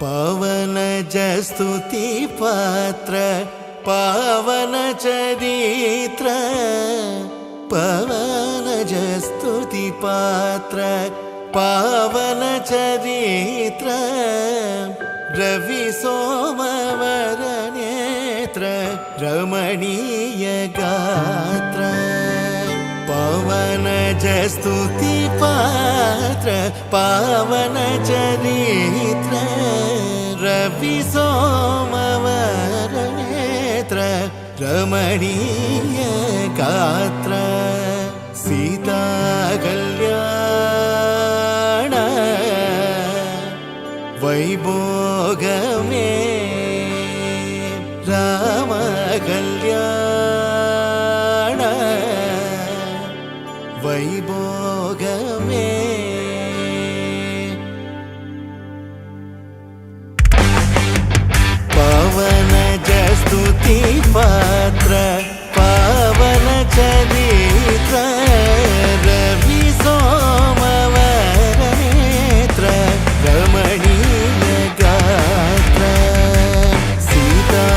पावन जस्तुति पात्र पावन चरित्र पावन जस्तुति पात्र पावन चरित्र रवि सोमवर नेत्र रमणीय गात्र पावन जस्तुति पात्र पावन चरित्र रवि सोमवर नेत्र रमणीय गात्र सीता कल्याण वैभोगमे राम कल्याण वैभोगमे पावन जस्तुति पात्र पावन चरित्र रवि सोमवर नेत्र रमणीय गात्र सीता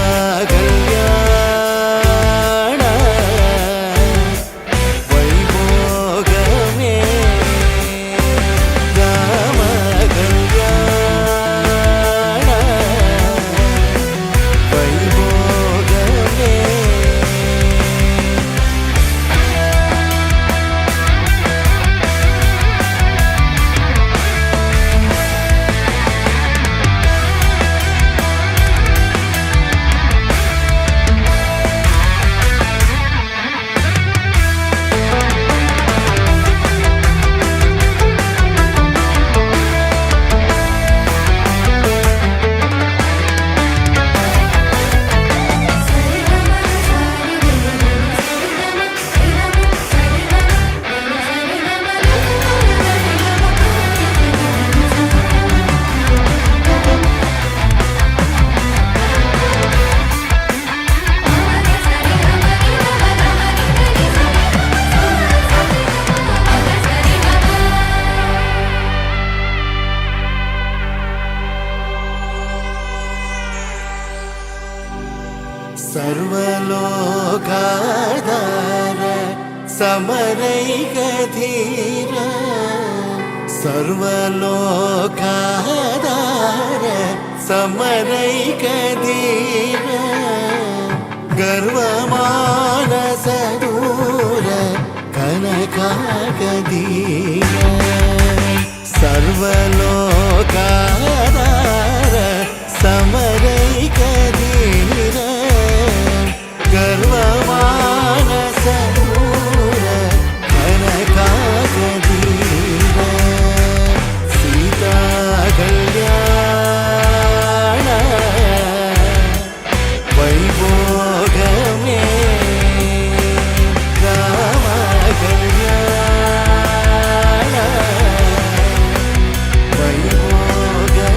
कल्याण वैभोगमे राम कल्याण वैभोगमे सर्वलोकाधार समरैकधीर सर्वलोकाधार समरैकधीर गर्वमानसदूर कनकाकधीर सर्वलोकाधार समरैकधीर गर्वमानसदूर कनकाकधीर सीता कल्याण वैभोगमे राम कल्याण वैभोगमे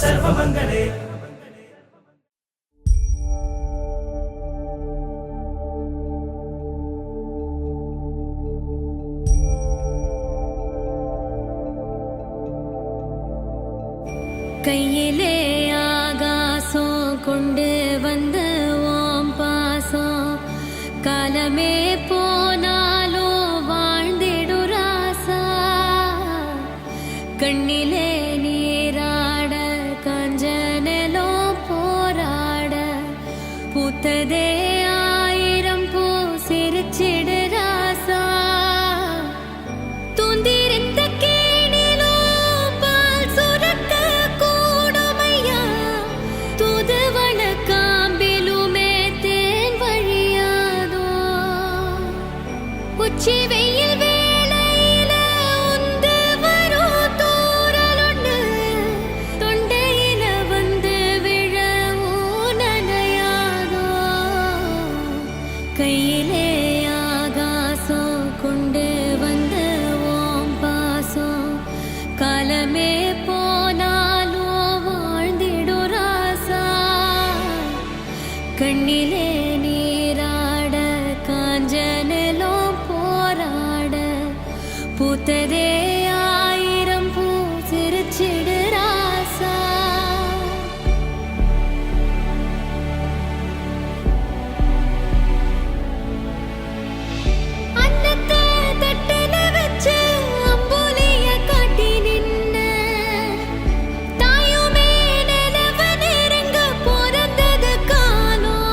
சர்வமங்களே. கையிலே ஆகாசம் கொண்டு வந்த ஓம் பாசம் காலமே போனாலும் வாழ்ந்திடு ராசா. கண்ணிலே நீராட காஞ்சனலோ போராட பூத்ததே ஆயிரம் பூ சிரிச்சிடு ராசா. தூந்திருந்த கேணிலோ பால் சுரக்க கூடுமையா தூதுவள காம்பிலுமே தேன் வழியாதோ. உச்சி வெயில் வேளையில உந்து வரும் தூறலுண்டு தொண்டையில வந்து விழவும் நனையாதோ. கையிலே ஆகாசம் கொண்டு வந்த ஓம் பாசம் காலமே போனாலும் வாழ்ந்திடு ராசா. கண்ணிலே நீராட காஞ்சனலோ போராட பூத்ததே ஆயிரம் பூ சிரிச்சிடு ராசா. அன்னத்தை தட்டுல வச்சு அம்புலிய காட்டி நின்ன தாயுமே நிலவ நெருங்க பிறந்தது காலம்.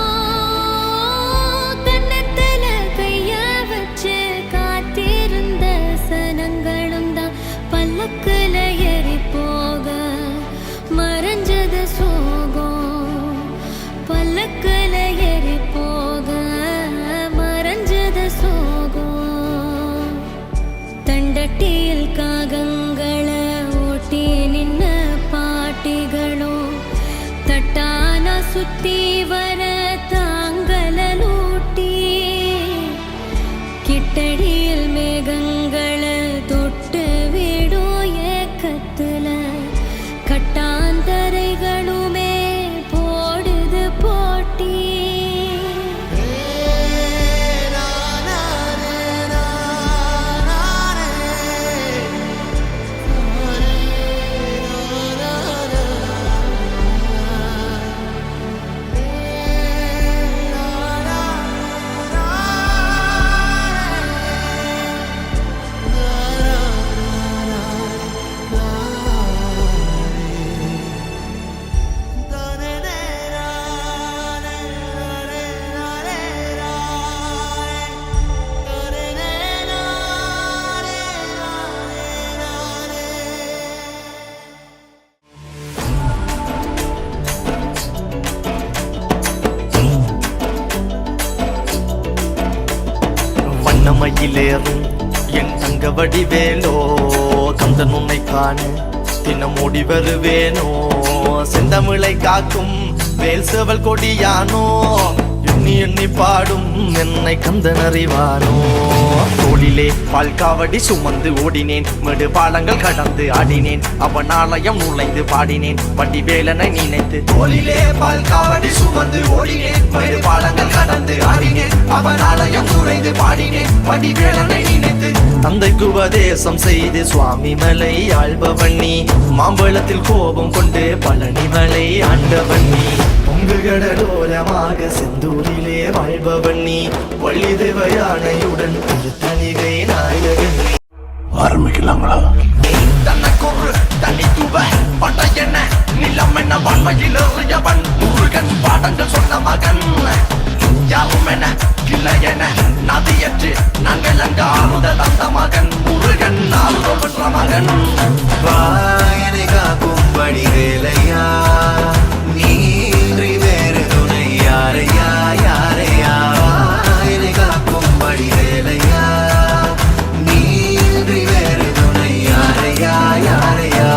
கன்னத்துல கைய வச்சு காத்திருந்த சனங்களும் தான் பல்லக்குல ஏறி போக மறைஞ்சது சோகம். பல்லக்குல ஏறி போக மறைஞ்சது சோகம். தண்டட்டியில் காகங்களை ஓட்டி நின்ன பாட்டிகளும் தட்டான சுத்தி வர தாங்கலூட்டி கிட்டடியில் மேகங்களை தொட்டு விடும் ஏக்கத்துல கட்டாந்தரைகளுமே போடுது போட்டி. வண்ணமயிலேறும் என் தங்க வடிவேலோ கந்தன் உன்னை காண தினம் ஓடி வருவேனோ. செந்தமிழை காக்கும் வேல் சேவல் கொடியானோ எண்ணி எண்ணி பாடும் என்னை கந்தன் அறிவானோ. தோளிலே பால் காவடி சுமந்து ஓடினேன் மேடு பாலங்கள் கடந்து ஆடினேன் அவன் ஆலயம் நுழைந்து பாடினேன் வடிவேலனை நினைத்து. தோளிலே பால் காவடி சுமந்து ஓடினேன் மேடு பாலங்கள் கடந்து ஆடினேன் அவன் ஆலயம் நுழைந்து பாடினேன் வடிவேலனை நினைத்து. தந்தைக்கு உபதேசம் செய்து சுவாமி மலை ஆள்பவன் நீ மாம்பழத்தில் கோபம் கொண்டு பழனி மலை ஆண்டவன் நீ. பொங்கு கடலோரமாக செந்தூரிலே வாழ்பவன் நீ வள்ளி தேவ யானையுடன் திருத்தணிகை நாயகன் நீ. ஆரம்பிக்கலாங்களா? தனக்கொரு தனித்துவ படையென நிலம் என வாழ்மையில் எறியவன் முருகன் பாடங்கள் சொன்ன மகன். யாவும் என கிளை என நதியற்று நாங்கள் அங்க ஆறுதல் அந்த மகன் முருகன் ஆறுதல் பெற்ற மகன். வாயனை காக்கும்படி வேலையா நீன்றி வேறு துணை யாரையா யாரையா. வாயனை காக்கும்படி வேலையா நீன்றி வேறு துணை யாரையா யாரையா.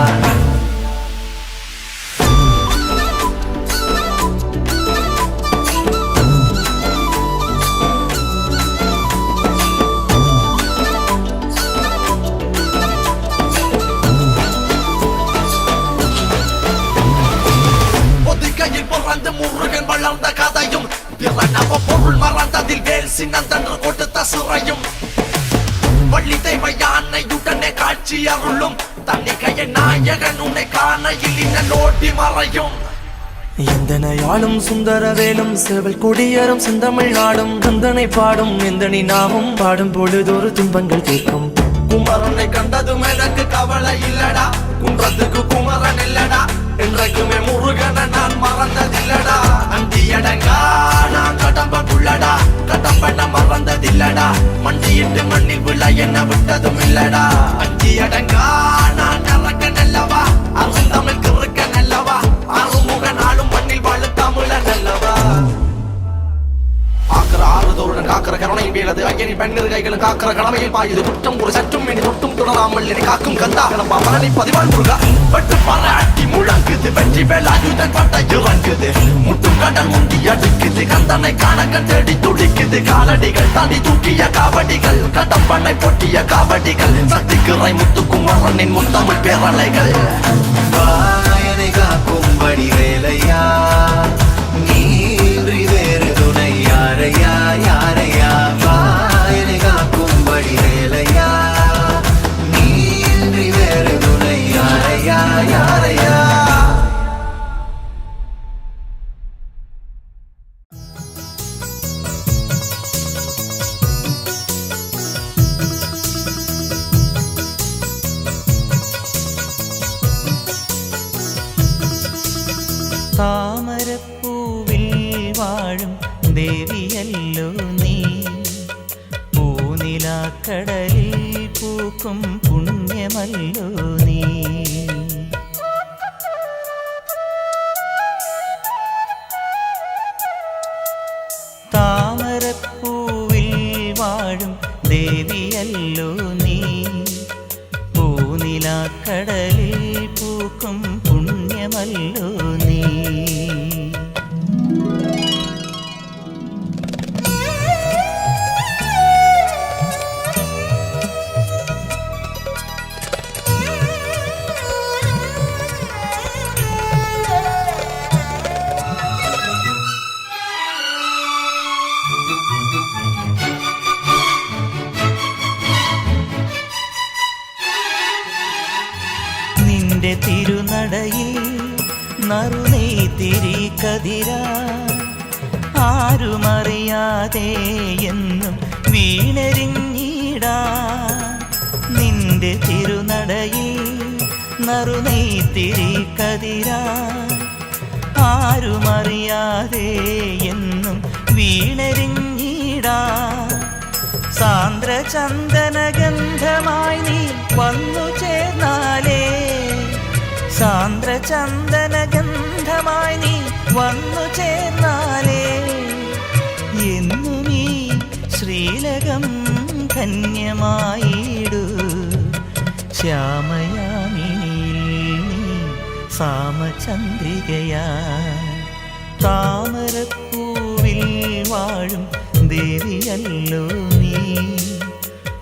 சின்னந்தன்று கொடுத்த சுரையும் வள்ளி தெய்வ யானையுடனே காட்சி அருளும் தன்னிகைய நாயகன் உன்னை காண இல்லின நோட்டி மறையும் எந்தனையாளும் சுந்தரவேலும் சேவல் கொடியரும் செந்தமிழ் நாடும் கந்தனை பாடும் எந்தனி நாமும் பாடும் பொழுதொரு துன்பங்கள் தீர்க்கும் குமரனை கண்டதும் எனக்கு கவலை இல்லடா குன்றத்துக்கு குமரன் இல்லடா என்றைக்குமே முருகனை நான் மறந்ததில்லடா அந்தியடங்கா நான் கடம்பக்குள்ளடா கடம்பன மறந்ததில்லடா மண்டியிட்டு மண்ணில் விழ என்ன விட்டதும் இல்லடா அந்தியடங்கா நான் இறக்க நல்லவா அருந்தமிழ் கிறுக்க நல்லவா அருமுக நாளும் மண்ணில் வாழ தமிழ நல்லவா ஆக்கிற ஆறுதோருடன் காக்கிற கருணையில் வீழது ஐயனி பெண்ணிரு கைகளும் காக்கிற கடமையில் பாயுது குற்றம் ஒரு சற்றும் இனி தொட்டும் தொடராமல் இனி காக்கும் கந்தா கிளம்பா மரணி பதிவான் முருகா வெட்டு பாராட்டி முழங்குது வெற்றி வேலாயுதன் பட்ட இறங்குது முட்டும் கடல் முந்தி அடுக்குது கந்தனை காண கண்டடி துடிக்குது காலடிகள் தாண்டி தூக்கிய காவடிகள் கடம்பனை பொட்டிய காவடிகள் சக்திக்குறை முத்துக்குமரனின் முத்தமிழ் பேரலைகள் வாயனை காக்கும்படி வேலையா நீன்றி வேறு துணை யாரையா யாரையா வாயனை காக்கும்படி வேலையா நீன்றி வேறு துணை யாரையா யாரையா താമരപ്പൂവിൽ വാഴും ദേവിയല്ലോ നീ പൂനിലാക്കടലിൽ പൂക്കും പുണ്യമല്ലോ നീ താമരപ്പൂവിൽ വാഴും ദേവിയല്ലോ നീ പൂനിലാക്കടലിൽ പൂക്കും പുണ്യമല്ലോ നീ നിന്റെ തിരുനടയിൽ നറുനെയ്തിരി കതിരാ ആരുമറിയാതെ എന്നും വീണരിഞ്ഞിടാ നിന്റെ തിരുനടയിൽ നറുനെയ്തിരി കതിരാ ആരുമറിയാതെ എന്നും വീണരിഞ്ഞിടാ സാന്ദ്രചന്ദനഗന്ധമായി നീ വന്നു ചേർന്നാലേ സാന്ദ്രചന്ദനഗന്ധമായി നീ വന്നു ചേർന്നാലേ എന്നും ഈ ശ്രീലകം ധന്യമായിടൂ ശ്യാമയാമിനിയിൽ നീ സാമചന്ദ്രികയാ താമരപ്പൂവിൽ വാഴും ദേവിയല്ലോ നീ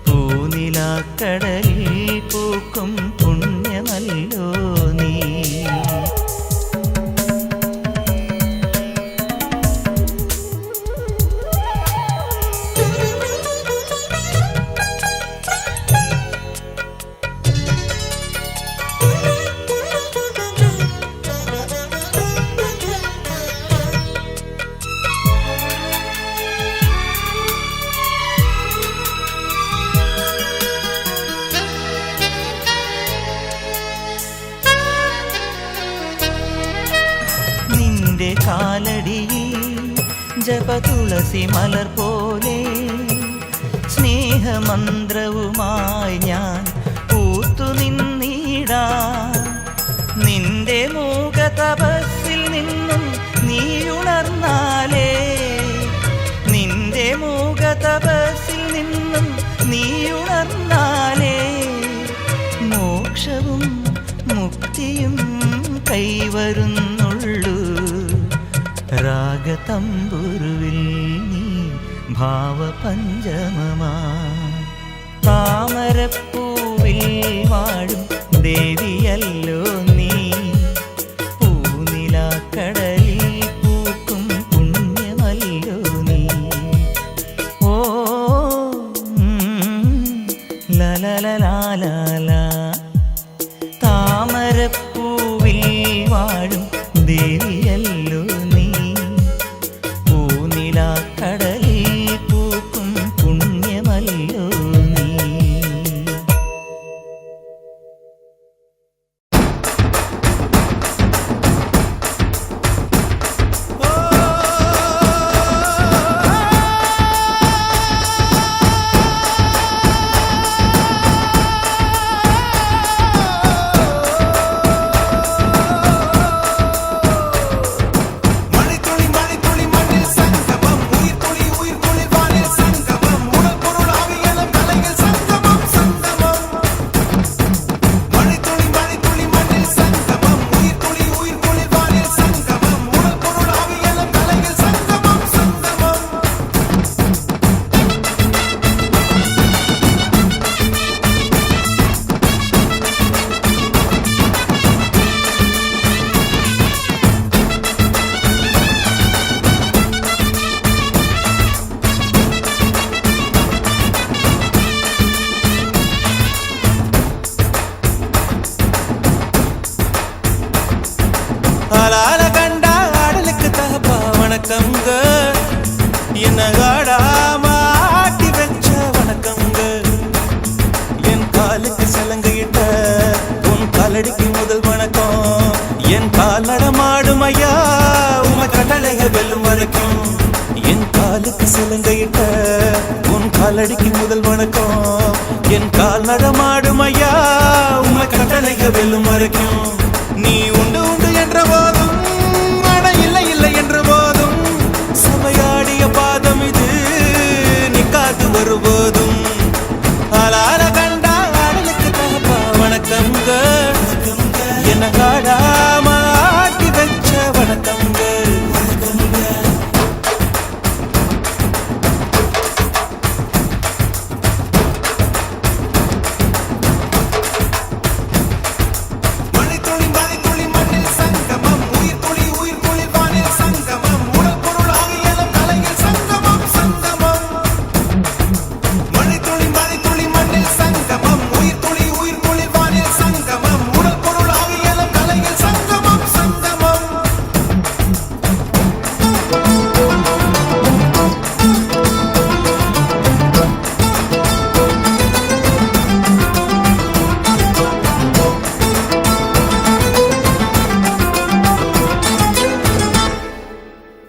പൂനിലാക്കടലിൽ പൂക്കും പുണ്യമല്ലോ നീ കാലടിയിൽ ജപതുളസി മലർ പോലെ സ്നേഹമന്ത്രവുമായി ഞാൻ പൂത്തു നിന്നിടാ നിന്റെ മൂക തപസ്സിൽ നിന്നും നീ ഉണർന്നാലേ നിന്റെ മൂക തപസ്സിൽ നിന്നും നീ ഉണർന്നാലേ മോക്ഷവും മുക്തിയും കൈവരുന്നുള്ളൂ രാഗതമ്പുരുവിൽ നീ ഭാവപഞ്ചമമാ താമരപ്പൂവിൽ വാഴും ദേവിയല്ലോ നീ പൂനിലാക്കടലിൽ പൂക്കും പുണ്യമല്ലോ നീ லலலலாலா താമരപ്പൂവിൽ വാഴും ദേവിയല്ലോ നീ പൂനിലാക്കടലിൽ പൂക്കും പുണ്യമല്ലോ നീ ஆளால கண்டா ஆடலுக்கு தகப்பா வணக்கங்க என்ன ஆடாம ஆட்டி வச்ச வணக்கங்க என் காலுக்கு சலங்கையிட்ட உன் காலடிக்கு முதல் வணக்கம் என் கால் நடமாடும் ஐயா உம கடலைய வெல்லும் வரைக்கும் என் காலுக்கு சலங்கையிட்ட உன் காலடிக்கு முதல் வணக்கம் என் கால் நடமாடும் ஐயா உம கடலைய வெல்லும் வரைக்கும் நீ உண்டு உண்டு என்ற போதும் மன இல்லை இல்லை என்ற போதும் சபையாடிய பாதம் இது நிக்காது வருபோதும் ஆளால கண்டா ஆடலுக்கு தகப்பா வணக்கங்க என்ன காடாம ஆட்டி வச்ச வணக்கங்க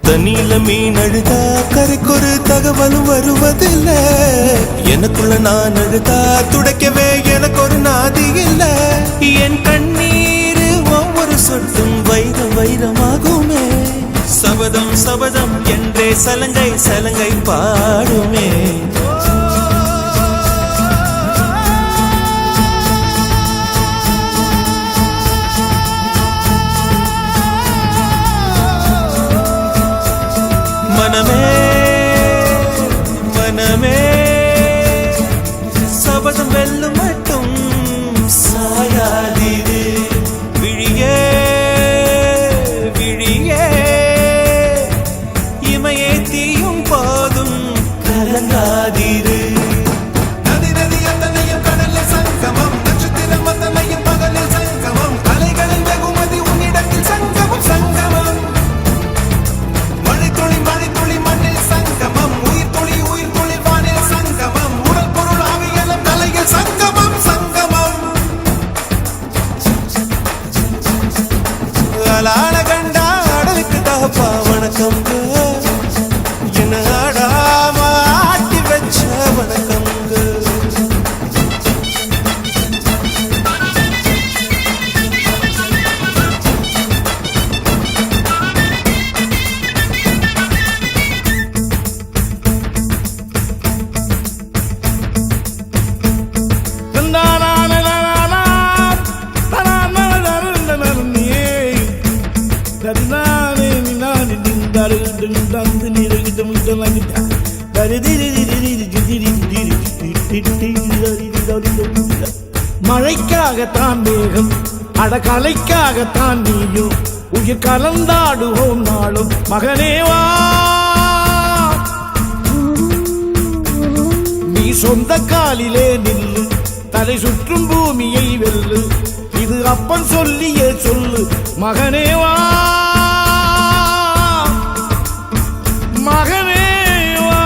தண்ணியில மீன் அழுதா கரைக்கொரு தகவலும் வருவதில்லை எனக்குள்ள நான் அழுதா துடைக்கவே எனக்கு ஒரு நாதி இல்ல என் கண்ணீர் ஒவ்வொரு சொட்டும் வைரம் வைரமாகுமே சபதம் சபதம் என்றே சலங்கை சலங்கை பாடுமே மனமே மனமே சபதம் வெல்லும் மட்டும் சாயாதீரு விழியே விழியே இமையே தீயும் போதும் கலங்காதீரு நதி நதி அத்தனையும் கடலில் சங்கமம் நட்சத்திரம் அத்தனையும் பகலில் சங்கமம் அலைகளின் வெகுமதி உன்னிடத்தில் சங்கமம் சங்கமம் ஆளால கண்டா ஆடலுக்கு தகப்பா வணக்கங்க என்ன ஆடாம ஆட்டி வச்ச வணக்கங்க மழைக்காகத்தான் மேகம் அடகலைக்காகத்தான் நீயும் உயிர் கலந்தாடுவோம் நாளும் மகனேவா நீ சொந்த காலிலே நில்லு தலை சுற்றும் பூமியை வெல்லு, இது அப்பன் சொல்லிய சொல்லு. மகனே வா, மகனே வா,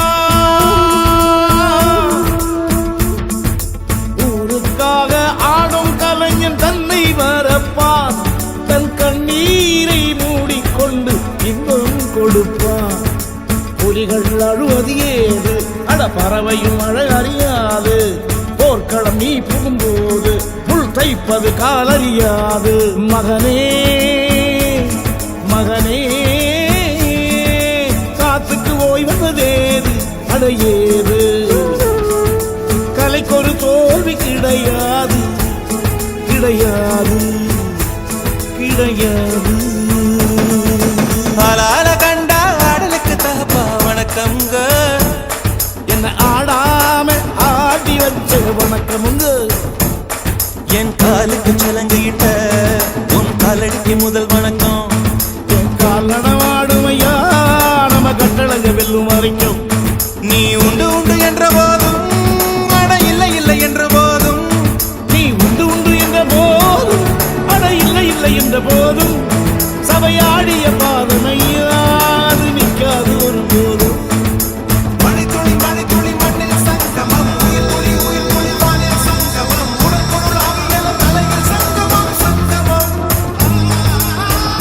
ஊருக்காக ஆடும் கலைஞன் தன்னை வரப்பான், தன் கண்ணீரை மூடிக்கொண்டு இன்பம் கொடுப்பான். புலிகள் அழுவது ஏது, அட பறவையும் அழ அறியாது. போர்க்களம் நீ புகும்போது முள் தைப்பது காலறியாது. மகனே மகனே, காத்துக்கு ஓய்வதேது, அடையேது. கலைக்கொரு தோல்வி கிடையாது, கிடையாது, கிடையாது. ஆளால கண்டா ஆடலுக்கு தகப்பா வணக்கம்ங்க. என்ன ஆடாம ஆடி வச்ச வணக்கமுங்க. என் காலுக்கு சலங்கிட்ட உன் காலடிக்கு முதல் வணக்கம். என் கால் நடமாடுமையா நம்ம கட்டளங்க வெல்லும் வரைக்கும். நீ உண்டு உண்டு என்ற போதும் அட இல்லை இல்லை என்ற போதும், நீ உண்டு உண்டு என்ற போதும் அட இல்லை இல்லை என்ற போதும், சபையாடிய பாதமையா அது நிற்காது ஒரு போதும். மணித்துளி மணித்துளி மண்ணில் சங்கமம், உயிர் துளி உயிர் துளி வானில் சங்கமம், உடல் பொருள் ஆவியல தலையில் சங்கமம் சங்கமம்.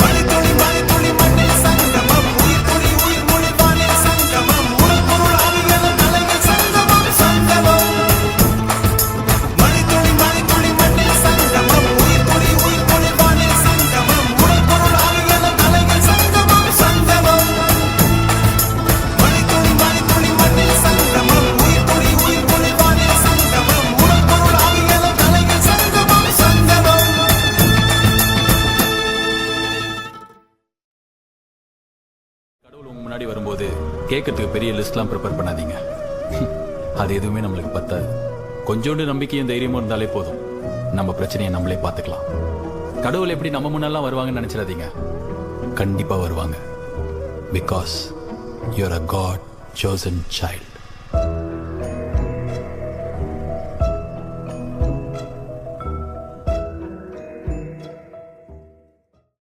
மணித்துளி மணித்துளி மண்ணில் சங்கமம், உயிர் துளி உயிர் துளி வானில் சங்கமம், உடல் பொருள் ஆவியல தலையில் சங்கமம் சங்கமம். மணித்துளி மணித்துளி மண்ணில் சங்கமம், உயிர் துளி உயிர் துளி வானில் சங்கமம், உடல் பொருள் ஆவியல தலையில் சங்கமம் சங்கமம். மணித்துளி மணித்துளி மண்ணில் சங்கமம், உயிர் துளி உயிர் துளி வானில் சங்கமம், உடல் பொருள் ஆவியல தலையில் சங்கமம் சங்கமம். கடவுள் உங்க முன்னாடி வரும்போது கேட்கறதுக்கு பெரிய லிஸ்ட்லாம் ப்ரிப்பேர் பண்ணாதீங்க. அது எதுவுமே நம்மளுக்கு பத்தாது. கொஞ்சோண்டு நம்பிக்கையும் தைரியமும் இருந்தாலே போதும். நம்ம பிரச்சனையை நம்மளே பார்த்துக்கலாம். கடவுள் எப்படி நம்ம முன்னெல்லாம் வருவாங்கன்னு நினைச்சிடாதீங்க. கண்டிப்பா வருவாங்க. Because you are a god chosen child.